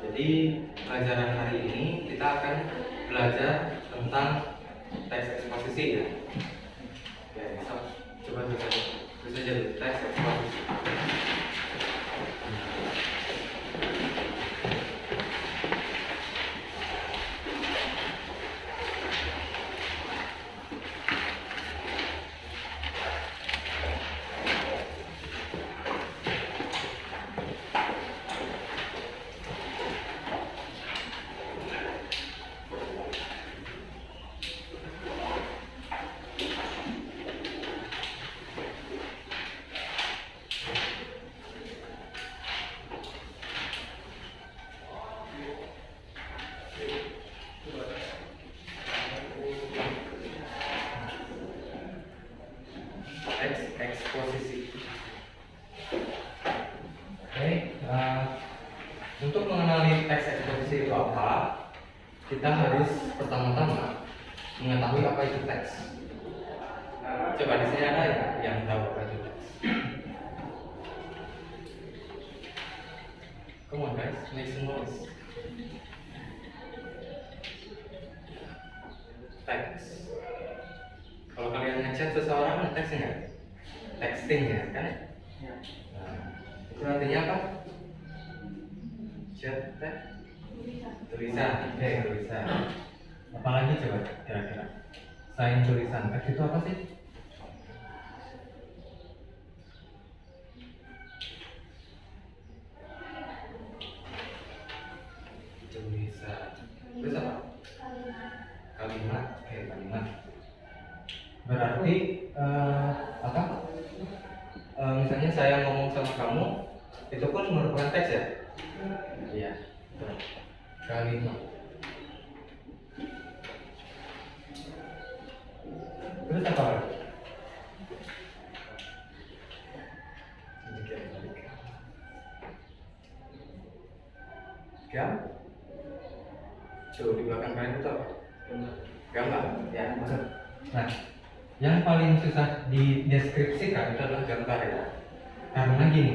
Jadi pelajaran hari ini kita akan belajar tentang teks eksposisi ya. Oke, coba tulis aja dulu teks eksposisi. Teks eksposisi. Oke, untuk mengenali teks eksposisi itu apa, kita harus pertama-tama mengetahui apa itu teks. Coba di sini ada ya yang tahu apa itu teks? Come on guys, make some noise. Teks. Kalau kalian ngechat seseorang, teks nggak? Texting ya kan? Nah, itu artinya apa? Chat, teks, tulisan. Oke, tulisan. Apalagi coba kira-kira? Selain tulisan, teks itu apa sih? Tulisan. Terus apa? Kalimat. Oke, kalimat. Berarti apa? Misalnya saya ngomong sama kamu, itu pun merupakan teks ya? Iya. Kalimat. Terus apa lagi? Tuh di belakang kalian itu apa? Gambar. Ya. Nah, yang paling susah dideskripsikan itu adalah gambar ya. Karena gini,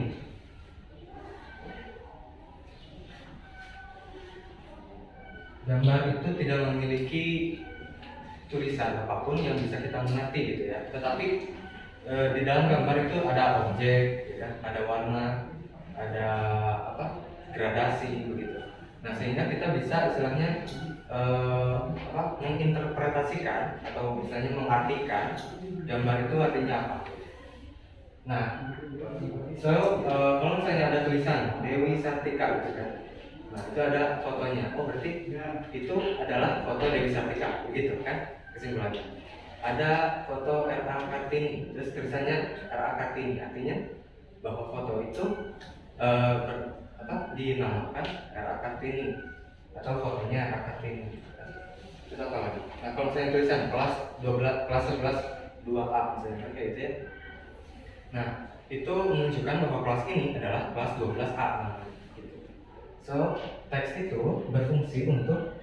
gambar itu tidak memiliki tulisan apapun yang bisa kita mengerti gitu ya. Tetapi di dalam gambar itu ada objek, ya, ada warna, ada apa? Gradasi begitu. Nah, sehingga kita bisa istilahnya menginterpretasikan atau misalnya mengartikan gambar itu artinya apa. Nah, kalau misalnya ada tulisan Dewi Sartika gitu kan. Nah, itu ada fotonya. Oh, berarti itu adalah foto Dewi Sartika, begitu kan kesimpulannya. Ada foto R.A. Kartini, terus tulisannya R.A. Kartini, artinya bahwa foto itu dinamakan R.A. Kartini atau fotonya R.A. Kartini. Itu apa lagi? Nah, kalau misalnya tulisan kelas 12, kelas 11 2A misalnya kayak gitu ya. Nah, itu menunjukkan bahwa kelas ini adalah kelas 12A. So, teks itu berfungsi untuk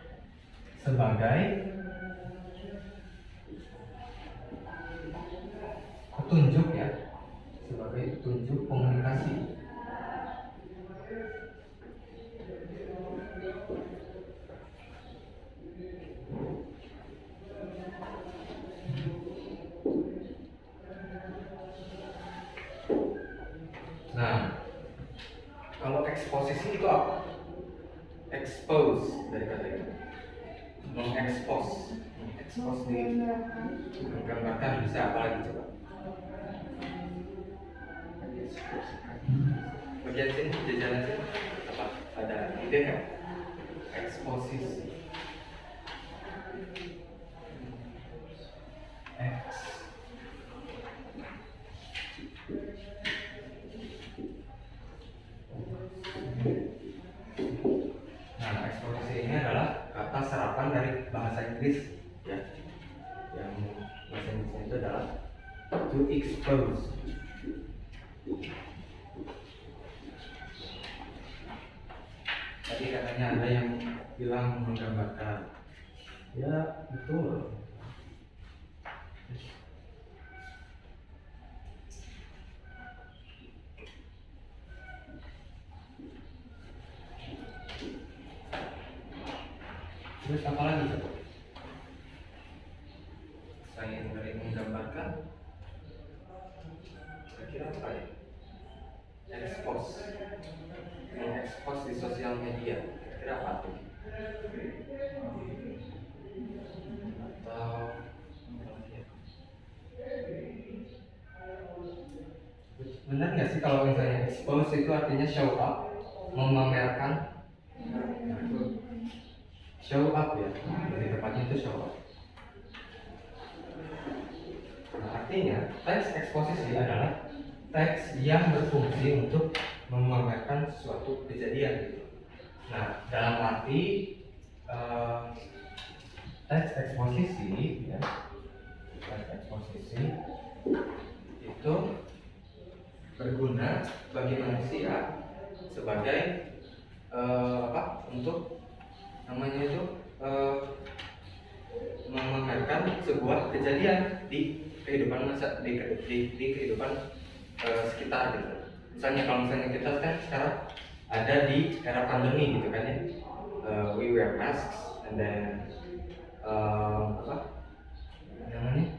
sebagai petunjuk ya, sebagai petunjuk komunikasi. Nah, kalau eksposisi itu apa? Expose dari kata itu, mengekspos, mengekspos diri, menggambarkan bisa apa lagi coba? Bagian sini, jajaran sini, apa? Ada ide nggak? Eksposisi. Nah, eksposisi ini adalah kata serapan dari bahasa Inggris ya. Yang bahasa Inggrisnya itu adalah to expose. Tadi katanya ada yang bilang menggambarkan. Ya, betul. Terus apa lagi coba? Saya dari menggambarkan, kira-kira apa ya? Expose, mengekspos di sosial media, kira-kira apa tuh? Atau benar nggak sih kalau misalnya expose itu artinya show up, memamerkan? Show up ya, lebih tepatnya itu show up. Nah, artinya teks eksposisi adalah teks yang berfungsi untuk memamerkan suatu kejadian gitu. Nah, dalam arti teks eksposisi ya, teks eksposisi itu berguna bagi manusia sebagai apa? Untuk namanya itu memamerkan sebuah kejadian di kehidupan di kehidupan sekitar gitu. Misalnya kalau misalnya kita kan sekarang ada di era pandemi gitu kan ya, we wear masks and then apa namanya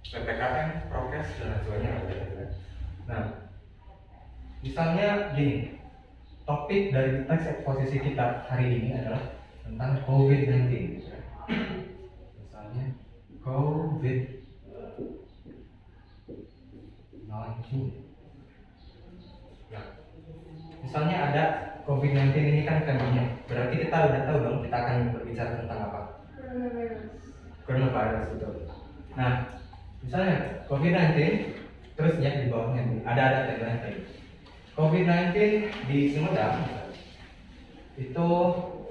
PPKM, prokes dan lain sebagainya. Nah, misalnya gini, topik dari teks eksposisi kita hari ini adalah tentang COVID-19. Misalnya COVID-19. Nah, misalnya ada COVID-19 ini kan temanya, berarti kita udah tahu dong kita akan berbicara tentang apa? Coronavirus itu. Nah, misalnya COVID-19, terus ya di bawahnya ada tagline kayak COVID-19 di Sumedang itu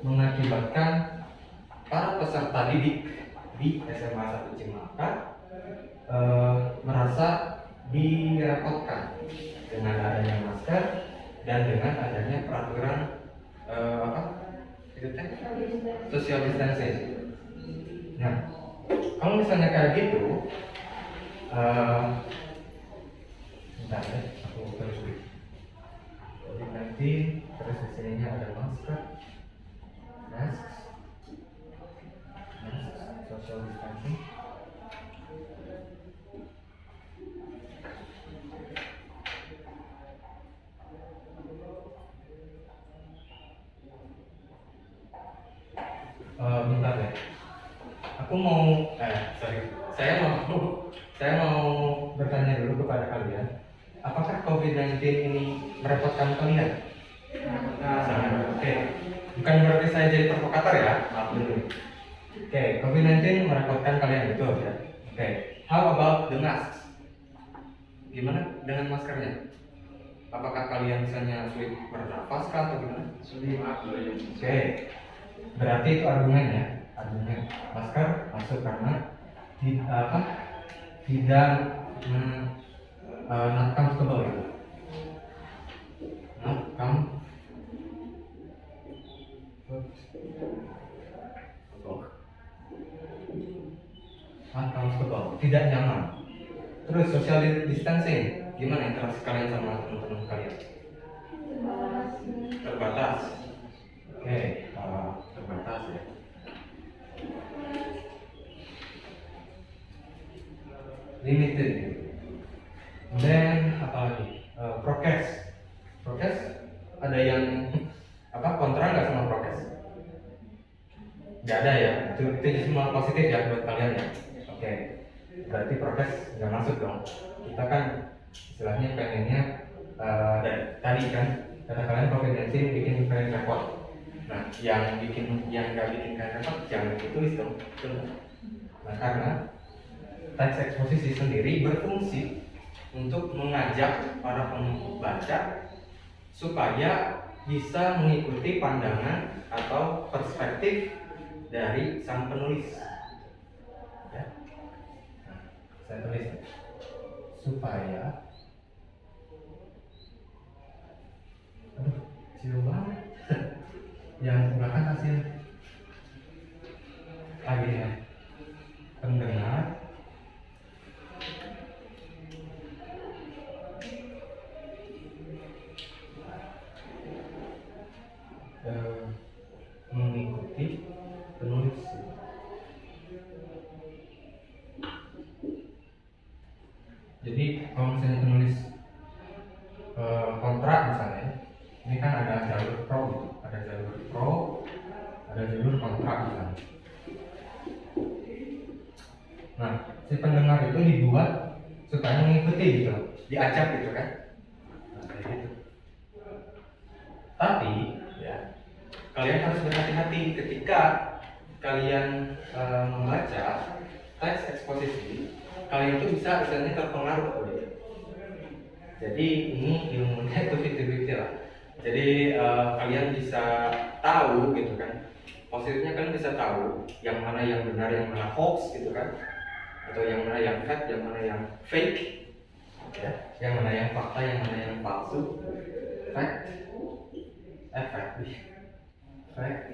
mengakibatkan para peserta didik di SMA 1 Cimaka merasa direpotkan dengan adanya masker dan dengan adanya peraturan apa itu teh social distancing. Nah, kalau misalnya kayak gitu, bentar ya, aku terus COVID-19 terus misalnya ada masker, social distancing. Bentar ya. Aku mau saya mau bertanya dulu kepada kalian. Apakah COVID-19 ini merepotkan kalian? Nah, oke. Bukan berarti saya jadi provokator ya, maaf dulu. Oke, COVID-19 merepotkan kalian betul ya. Oke, how about the masks? Gimana dengan maskernya? Apakah kalian misalnya sulit bernafas kah atau gimana? Sulit. Oke, berarti itu argumen ya, argumen masker masuk karena tidak not comfortable gitu. Not comfortable, tidak nyaman. Terus social distancing, gimana interaksi kalian sama teman-teman kalian? Terbatas. Oke, terbatas ya. Limited. Dan apa lagi? Prokes. Prokes ada yang kontra nggak sama prokes? Nggak ada ya. Itu semua positif ya buat kalian ya. Oke. Berarti prokes nggak masuk dong. Kita kan istilahnya pengennya tadi kan kata kalian COVID-19 bikin kalian repot. Nah, yang nggak bikin kalian repot jangan ditulis dong. Nah, karena teks eksposisi sendiri berfungsi untuk mengajak para pembaca supaya bisa mengikuti pandangan atau perspektif dari sang penulis. Ya. Nah, saya tulis supaya kecil banget yang belakang hasil lagi ya pendengar kontrak misalnya, ini kan ada jalur pro gitu, ada jalur kontrak misalnya. Nah, si pendengar itu dibuat supaya mengikuti gitu, diajak gitu kan. Nah, kayak gitu. Tapi ya, kalian harus berhati-hati ketika kalian membaca teks eksposisi, kalian itu bisa misalnya terpengaruh gitu. Jadi ini ilmunya itu 50-50 lah. Jadi kalian bisa tahu gitu kan, positifnya kalian bisa tahu yang mana yang benar, yang mana hoax gitu kan, atau yang mana yang fact, yang mana yang fake, ya, yang mana yang fakta, yang mana yang palsu. Fact, fact,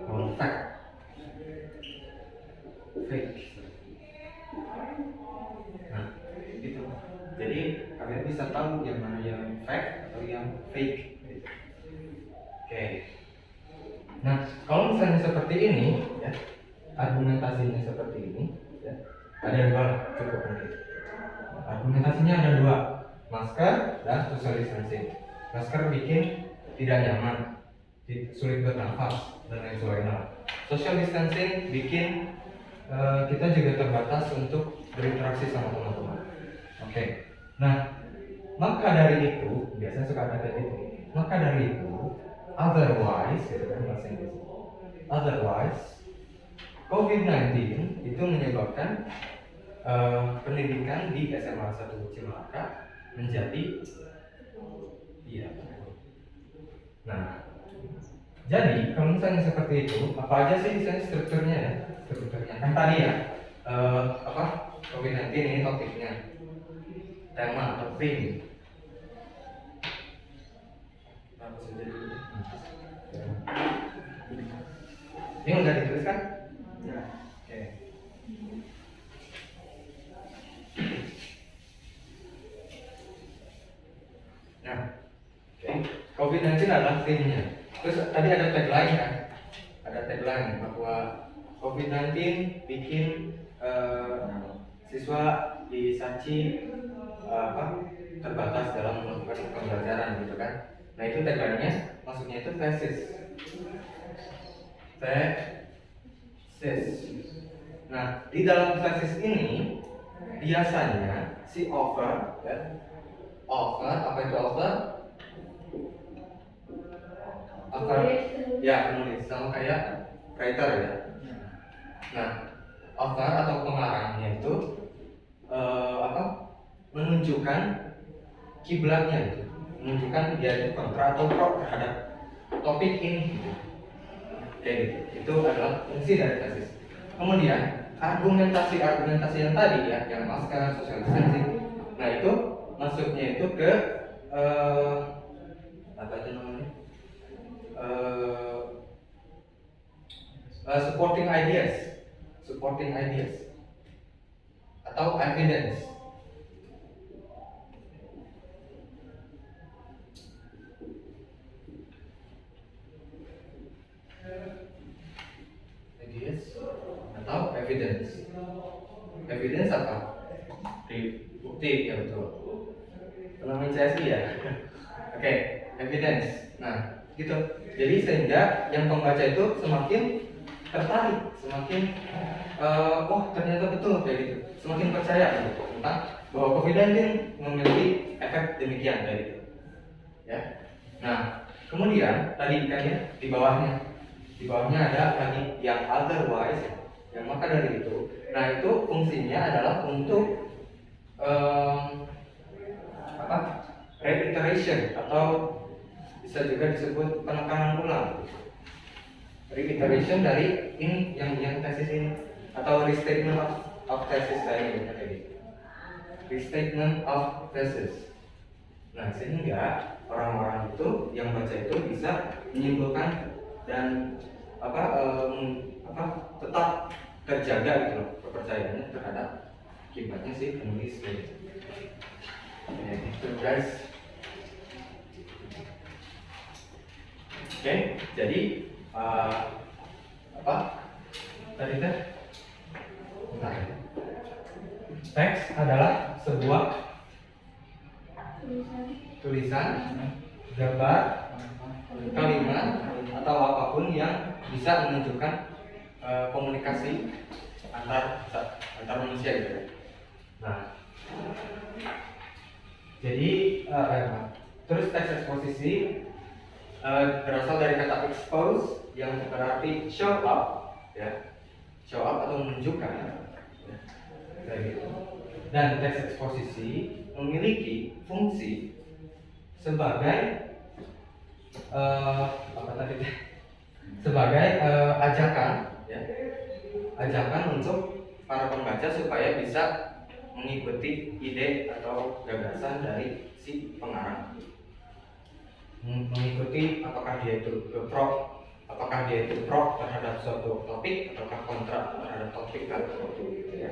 oh, fact, fake. Nah, gitu. Jadi kalian bisa tahu yang mana yang fact atau yang fake. Oke. Nah, kalau misalnya seperti ini, ya, argumentasinya seperti ini, ya, ada dua cukup mungkin. Argumentasinya ada dua, masker dan social distancing. Masker bikin tidak nyaman, sulit bernafas dan lain sebagainya. Social distancing bikin kita juga terbatas untuk berinteraksi sama teman-teman. Oke. Nah, maka dari itu biasanya suka ada kayak gitu. Maka dari itu, otherwise, gitu kan bahasa Inggris. Otherwise, COVID-19 itu menyebabkan pendidikan di SMA 1 Cimalaka menjadi iya. Nah, jadi kalau misalnya seperti itu, apa aja sih misalnya strukturnya ya? Strukturnya kan tadi ya, COVID-19 ini topiknya, tema atau theme. Ini udah dituliskan? Ya. Oke. Nah, oke. COVID-19 adalah theme-nya. Terus tadi ada tagline kan? Ada tagline bahwa COVID-19 bikin siswa di Sanci terbatas dalam melakukan pembelajaran gitu kan. Nah itu tagline-nya, maksudnya itu tesis. Nah di dalam tesis ini biasanya si author, ya, apa itu author? Ya penulis, sama kayak writer ya. Nah author atau pengarangnya itu menunjukkan kiblatnya itu, menunjukkan dia itu kontra atau pro terhadap topik ini gitu. Kayak gitu. Itu adalah fungsi dari tesis. Kemudian argumentasi yang tadi ya, yang masker, social distancing. Nah itu masuknya itu ke apa itu namanya? Supporting ideas atau evidence. Atau evidence apa? Bukti, ya betul. Penamanya saya sih ya. Oke, evidence. Nah, gitu. Jadi sehingga yang pembaca itu semakin tertarik, semakin oh ternyata betul kayak gitu, semakin percaya gitu tentang bahwa COVID-19 memiliki efek demikian kayak gitu. Ya. Nah, kemudian tadi kan ya di bawahnya ada lagi yang otherwise, yang maka dari itu. Nah itu fungsinya adalah untuk reiteration atau bisa juga disebut penekanan ulang. Reiteration dari ini yang tesis ini atau restatement of thesis tadi kayak gitu. Restatement of thesis. Nah sehingga orang-orang itu yang baca itu bisa menyimpulkan dan tetap terjaga gitu loh kepercayaannya terhadap kibatnya si penulis gitu. Ya gitu guys. Oke, jadi tadi teh? Teks adalah sebuah tulisan, gambar, kalimat atau apapun yang bisa menunjukkan komunikasi antar manusia gitu. Nah, jadi terus teks eksposisi berasal dari kata expose yang berarti show up, ya, show up atau menunjukkan, ya, gitu. Dan teks eksposisi memiliki fungsi sebagai apa tadi? Sebagai ajakan, ya, ajakan untuk para pembaca supaya bisa mengikuti ide atau gagasan dari si pengarang, mengikuti apakah dia itu pro terhadap suatu topik ataukah kontra terhadap topik atau gitu, ya.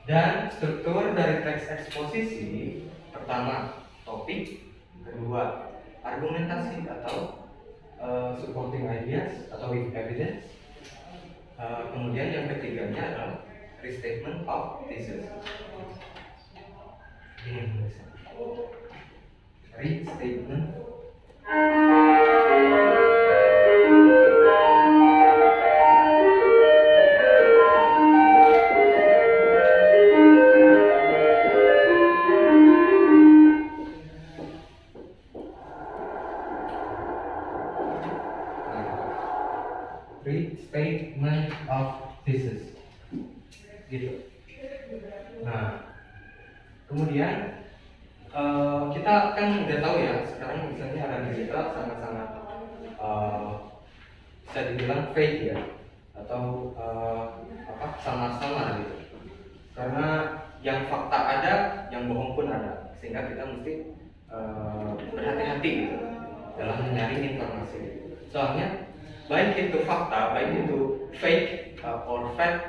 Dan struktur dari teks eksposisi, pertama topik, kedua argumentasi atau supporting ideas atau with evidence, kemudian yang ketiganya adalah restatement of thesis. Restatement. Restatement of thesis, gitu. Nah, kemudian kita kan udah tahu ya, sekarang misalnya ada digital sangat-sangat bisa dibilang fake ya, atau sama-sama gitu. Karena yang fakta ada, yang bohong pun ada, sehingga kita mesti berhati-hati gitu dalam menyaring informasi. Soalnya baik itu fakta, baik itu fake or fact,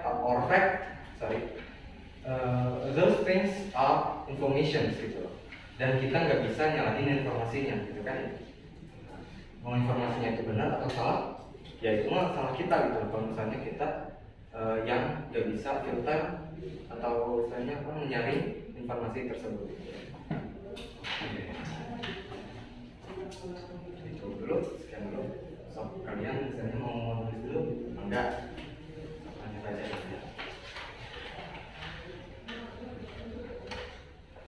those things are information gitu. Dan kita nggak bisa nyalahin informasinya, gitu kan? Mau informasinya itu benar atau salah, ya itu mah salah kita gitu. Kalau misalnya kita yang nggak bisa filter atau misalnya menyaring informasi tersebut. Itu dulu, sekian dulu. So, kalian misalnya mau nulis dulu, enggak? Lanjut aja.